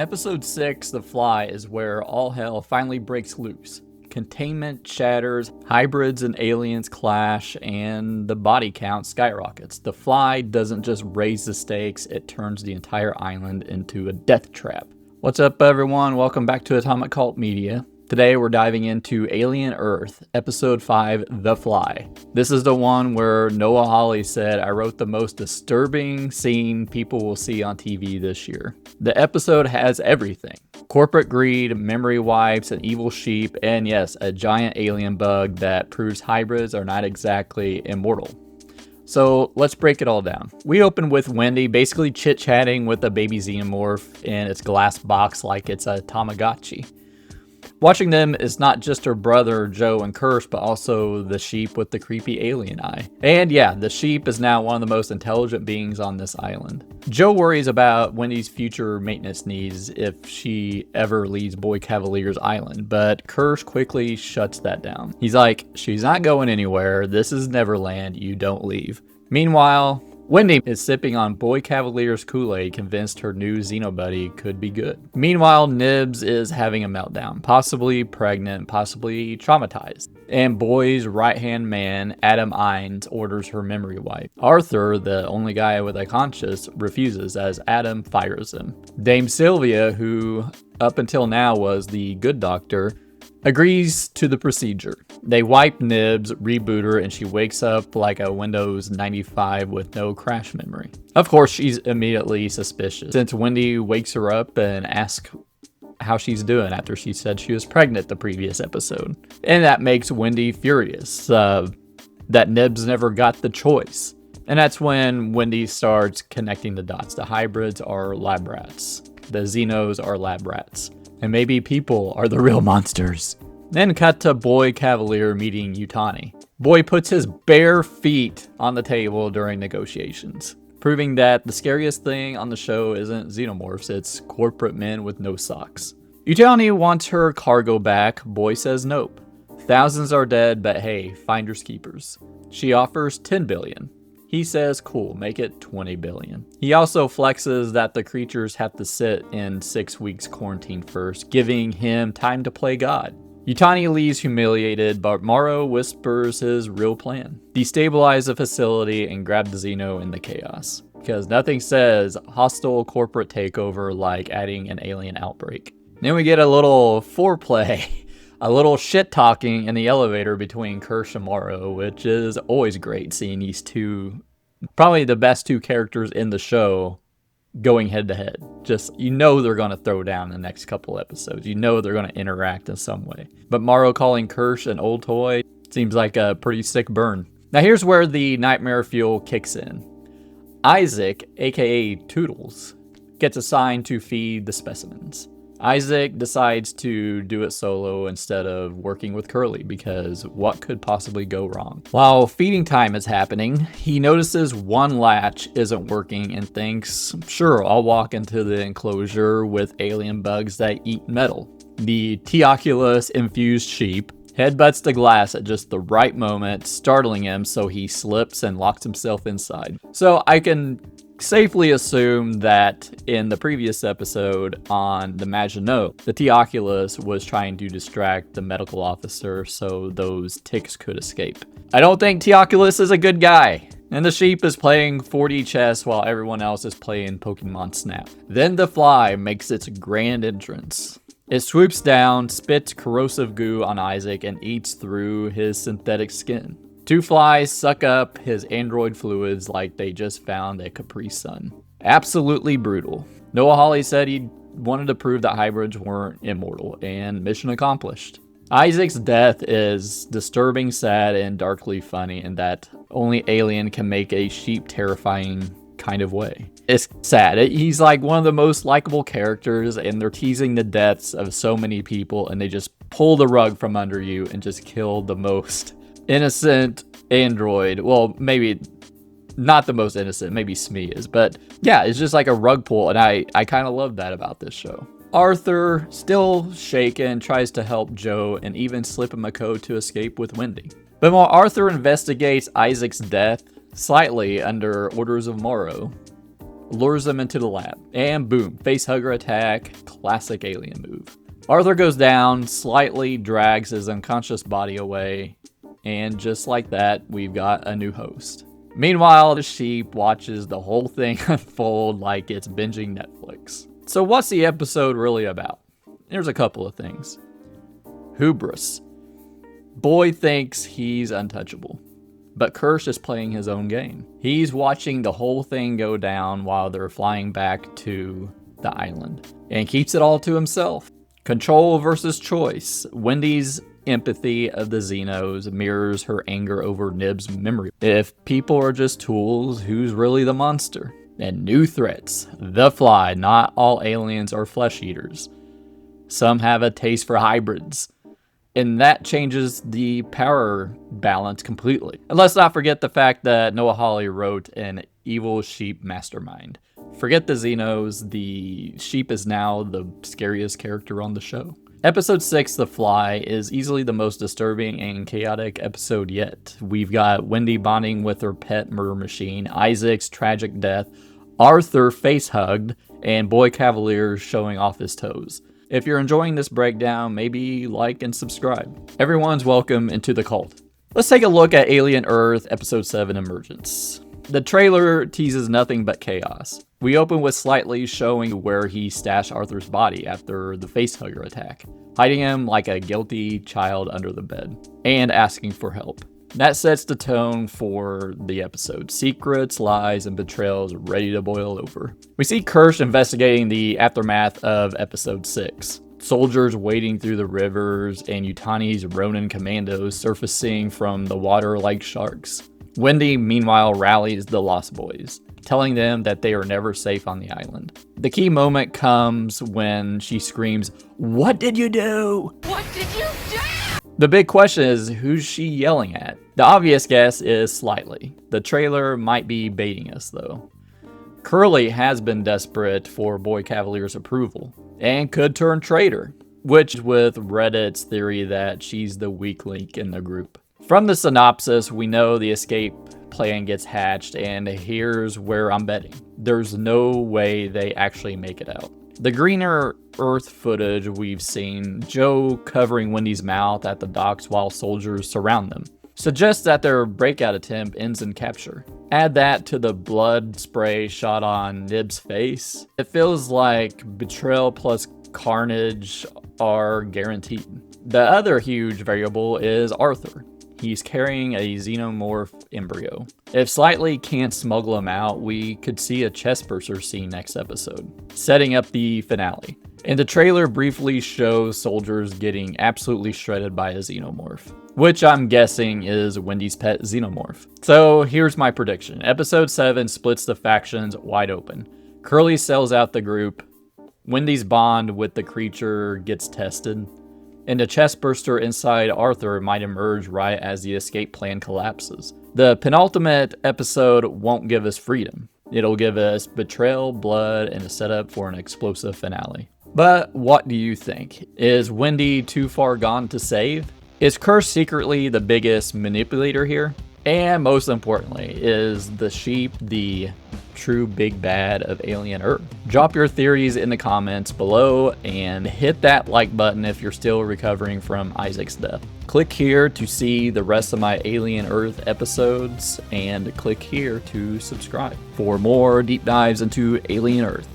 Episode 6, The Fly, is where all hell finally breaks loose. Containment shatters, hybrids and aliens clash, and the body count skyrockets. The Fly doesn't just raise the stakes, it turns the entire island into a death trap. What's up, everyone? Welcome back to Atomic Cult Media. Today we're diving into Alien Earth, Episode 5, The Fly. This is the one where Noah Hawley said, "I wrote the most disturbing scene people will see on TV this year." The episode has everything. Corporate greed, memory wipes, an evil sheep, and yes, a giant alien bug that proves hybrids are not exactly immortal. So let's break it all down. We open with Wendy basically chit-chatting with a baby Xenomorph in its glass box like it's a Tamagotchi. Watching them is not just her brother, Joe, and Kirsch, but also the sheep with the creepy alien eye. And yeah, the sheep is now one of the most intelligent beings on this island. Joe worries about Wendy's future maintenance needs if she ever leaves Boy Cavalier's island, but Kirsch quickly shuts that down. He's like, "She's not going anywhere. This is Neverland. You don't leave." Meanwhile, Wendy is sipping on Boy Cavalier's Kool-Aid, convinced her new Xenobuddy could be good. Meanwhile, Nibs is having a meltdown, possibly pregnant, possibly traumatized. And Boy's right-hand man, Adam Ines, orders her memory wipe. Arthur, the only guy with a conscience, refuses as Adam fires him. Dame Sylvia, who up until now was the good doctor, agrees to the procedure. They wipe Nibs, reboot her, and she wakes up like a Windows 95 with no crash memory. Of course, she's immediately suspicious, since Wendy wakes her up and asks how she's doing after she said she was pregnant the previous episode. And that makes Wendy furious, that Nibs never got the choice. And that's when Wendy starts connecting the dots. The hybrids are lab rats. The Xenos are lab rats. And maybe people are the real monsters. Then cut to Boy Cavalier meeting Yutani. Boy puts his bare feet on the table during negotiations, proving that the scariest thing on the show isn't Xenomorphs, it's corporate men with no socks. Yutani wants her cargo back. Boy says nope. Thousands are dead, but hey, finders keepers. She offers 10 billion. He says, cool, make it 20 billion. He also flexes that the creatures have to sit in 6 weeks quarantine first, giving him time to play God. Yutani leaves humiliated, but Morrow whispers his real plan. Destabilize the facility and grab the Xeno in the chaos. Because nothing says hostile corporate takeover like adding an alien outbreak. Then we get a little foreplay. A little shit talking in the elevator between Kirsch and Morrow, which is always great seeing these two, probably the best two characters in the show, going head to head. Just, you know they're going to throw down the next couple episodes. You know they're going to interact in some way. But Morrow calling Kirsch an old toy seems like a pretty sick burn. Now here's where the nightmare fuel kicks in. Isaac, aka Toodles, gets assigned to feed the specimens. Isaac decides to do it solo instead of working with Curly because what could possibly go wrong? While feeding time is happening, he notices one latch isn't working and thinks, sure, I'll walk into the enclosure with alien bugs that eat metal. The Teoculus infused sheep headbutts the glass at just the right moment, startling him, so he slips and locks himself inside. So I can safely assume that in the previous episode on the Maginot, the Teoculus was trying to distract the medical officer so those ticks could escape. I don't think Teoculus is a good guy. And the sheep is playing 4D chess while everyone else is playing Pokemon Snap. Then the Fly makes its grand entrance. It swoops down, spits corrosive goo on Isaac, and eats through his synthetic skin. Two flies suck up his android fluids like they just found a Capri Sun. Absolutely brutal. Noah Hawley said he wanted to prove that hybrids weren't immortal, and mission accomplished. Isaac's death is disturbing, sad, and darkly funny in that only Alien can make a sheep terrifying kind of way. It's sad. He's like one of the most likable characters, and they're teasing the deaths of so many people, and they just pull the rug from under you and just kill the most innocent android. Well, maybe not the most innocent, maybe Smee is, but yeah, it's just like a rug pull, and I kind of love that about this show. Arthur, still shaken, tries to help Joe and even slip him a code to escape with Wendy. But while Arthur investigates Isaac's death, slightly under orders of Morrow, lures them into the lab, and boom, facehugger attack, classic alien move. Arthur goes down, slightly drags his unconscious body away, and just like that, we've got a new host. Meanwhile, the sheep watches the whole thing unfold like it's binging Netflix. So what's the episode really about? There's a couple of things. Hubris. Boy thinks he's untouchable, but Kirsch is playing his own game. He's watching the whole thing go down while they're flying back to the island, and keeps it all to himself. Control versus choice. Wendy's empathy of the Xenos mirrors her anger over Nibs' memory. If people are just tools, who's really the monster? And new threats. The Fly. Not all aliens are flesh eaters. Some have a taste for hybrids. And that changes the power balance completely. And let's not forget the fact that Noah Hawley wrote an evil sheep mastermind. Forget the Xenos, the sheep is now the scariest character on the show. Episode 6, The Fly, is easily the most disturbing and chaotic episode yet. We've got Wendy bonding with her pet murder machine, Isaac's tragic death, Arthur face-hugged, and Boy Cavalier showing off his toes. If you're enjoying this breakdown, maybe like and subscribe. Everyone's welcome into the cult. Let's take a look at Alien Earth, Episode 7, Emergence. The trailer teases nothing but chaos. We open with Slightly showing where he stashed Arthur's body after the facehugger attack, hiding him like a guilty child under the bed, and asking for help. That sets the tone for the episode. Secrets, lies, and betrayals ready to boil over. We see Kirsch investigating the aftermath of Episode 6. Soldiers wading through the rivers, and Yutani's Ronin commandos surfacing from the water like sharks. Wendy, meanwhile, rallies the Lost Boys, telling them that they are never safe on the island. The key moment comes when she screams, "What did you do? What did you do?" The big question is, who's she yelling at? The obvious guess is Slightly. The trailer might be baiting us though. Curly has been desperate for Boy Cavalier's approval, and could turn traitor, which with Reddit's theory that she's the weak link in the group. From the synopsis, we know the escape plan gets hatched, and here's where I'm betting. There's no way they actually make it out. The greener Earth footage we've seen, Joe covering Wendy's mouth at the docks while soldiers surround them, suggests that their breakout attempt ends in capture. Add that to the blood spray shot on Nibs' face. It feels like betrayal plus carnage are guaranteed. The other huge variable is Arthur. He's carrying a Xenomorph embryo. If Slightly can't smuggle him out, we could see a chestburster scene next episode, setting up the finale. And the trailer briefly shows soldiers getting absolutely shredded by a Xenomorph, which I'm guessing is Wendy's pet Xenomorph. So here's my prediction. Episode 7 splits the factions wide open. Curly sells out the group. Wendy's bond with the creature gets tested. And the chestburster inside Arthur might emerge right as the escape plan collapses. The penultimate episode won't give us freedom. It'll give us betrayal, blood, and a setup for an explosive finale. But what do you think? Is Wendy too far gone to save? Is Kirsch secretly the biggest manipulator here? And most importantly, is the sheep the true big bad of Alien Earth? Drop your theories in the comments below and hit that like button if you're still recovering from Isaac's death. Click here to see the rest of my Alien Earth episodes, and click here to subscribe for more deep dives into Alien Earth.